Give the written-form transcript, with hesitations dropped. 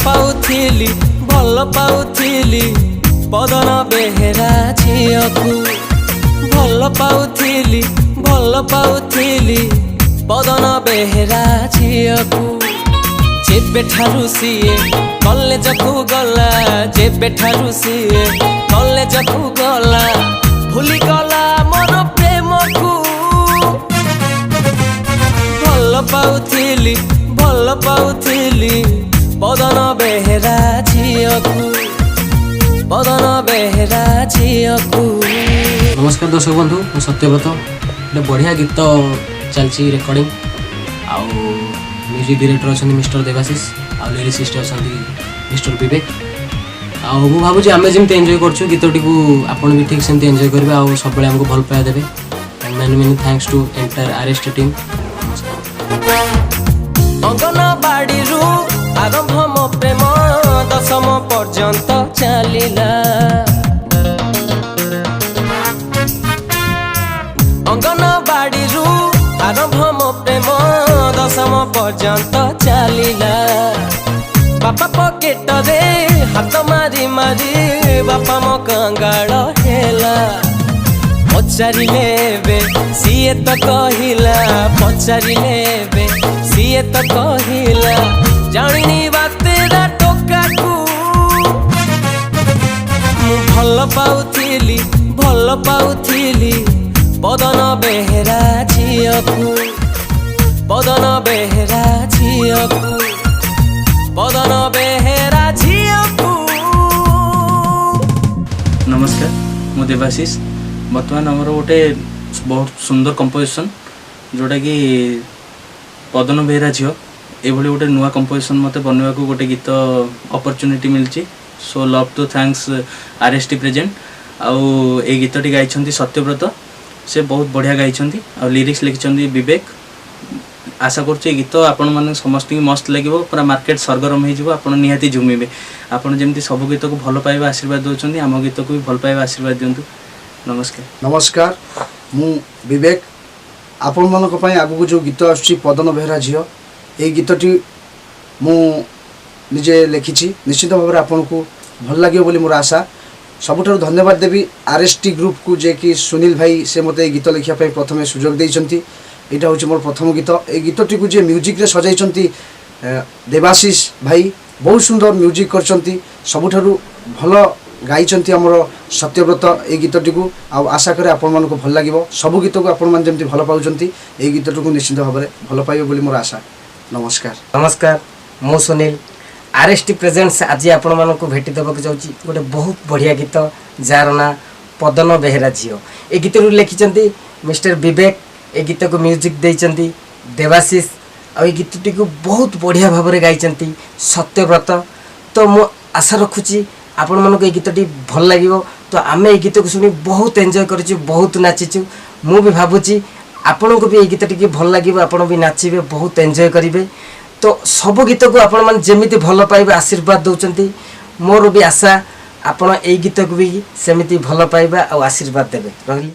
पाउथिली भल पाउथिली पदन बेहेरा झियकु भल पाउथिली पदन बेहेरा झियकु जेबे ठारू सीए कॉलेज को गला जेबे ठारू सीए कॉलेज को गला भूली गला मोर प्रेम को भल पाउथिली पदन बेहेरा झियकु पदन बेहेरा झियकु। नमस्कार दर्शक बंधु मु सत्यव्रत गोटे बढ़िया गीत चलती रेकर्डिंग आउ म्यूजिक डायरेक्टर अच्छा मिस्टर देवाशीष आ लिरिसिस्ट अच्छा मिस्टर विवेक आउ भावुँ आम जमी एंजॉय कर गीतटी को आपड़ भी ठीक से एंजॉय करेंगे आउ सब आमको भल पाया देवे many many thanks to entire RST team. Anganwadi आरंभ मो प्रेम दशम पर्यंत चलिला अंगनवाड़ी आरंभ मो प्रेम दशम पर्यंत चलिला बापा पकेट रे हाथ मारी मारी बापा मो कंगाल हेला पचारिले सीए तो कहिला पचारिले सीए तो कहिला जानिनी बातेरा टोका को मु भल पाउथिली पदन बेहेरा झियकु पदन बेहेरा झियकु पदन बेहेरा झियकु। नमस्कार मु देवाशीष बर्तमान आमर गोटे बहुत सुंदर कंपोजिशन जोटा कि पदन बेहेरा झील ये गोटे नुआ कंपोजिशन मत बनवा को गोटे गीत अपॉर्चुनिटी मिलची so love to thanks RST present आउ ए गीतटी गाई सत्यव्रत से बहुत बढ़िया गाई आ लिरिक्स लिखिं विवेक आशा कर गीत आपण मैंने समस्त मस्त लगे पूरा मार्केट सरगरम हो निहाती झुमिबे आपड़ जमी सब गीत को भल पाइबा आशीर्वाद दौरान आम गीत को भी भल पाइबा आशीर्वाद दिंतु। नमस्कार मु विवेक आपण मान आगू जो गीत आसुची पदन बेहेरा झील ये गीतटी मु निजे लिखी निश्चित भाव में आपन को भल लगे बोली मोर आशा सबुठार धन्यवाद देवी आरएसटी ग्रुप को जे कि सुनील भाई से मत गीत लिखापी प्रथम सुजोग देइछंती एटा होची मोर प्रथम गीत ए गीतटी को जे म्यूजिक रे सजाइछंती देवाशीष भाई बहुत सुंदर म्यूजिक करछंती सबुठार भल गाइछंती हमर सत्यव्रत ए गीतटी को आशा करे आपण मन को भल लागिवो सब गीत को आपण मन जेमती भल पाउछंती ए गीतटी को निश्चित भाव में भल पाइबे बोली मोर आशा। नमस्कार मु सुनील आरएसटी प्रेजेंट्स आज आपण मानक भेटी देवाक जाऊँगी गोटे बहुत बढ़िया गीत जार ना पदन बेहेरा झील ए गीत लिखिं मिस्टर विवेक ए गीत को म्यूजिक देइचंती देवाशीष आ गीतटी को बहुत बढ़िया भाव में गाई सत्यव्रत तो मु आशा रखुची आपण मानक ए गीतटी भल लगे तो आम ए गीत को शुणी बहुत एंजॉय करूँ बहुत नाचीचु मु भी भावुची आपण को भी ये गीतटी भल लगे आपण भी नाचिबे बहुत एंजॉय करेंगे तो सब गीत को आपण मन जेमिति भल पाइबे आशीर्वाद दौरान मोर भी आशा आपण ए गीत को भी सेमिति भल पाइबा आ आशीर्वाद देबे रही।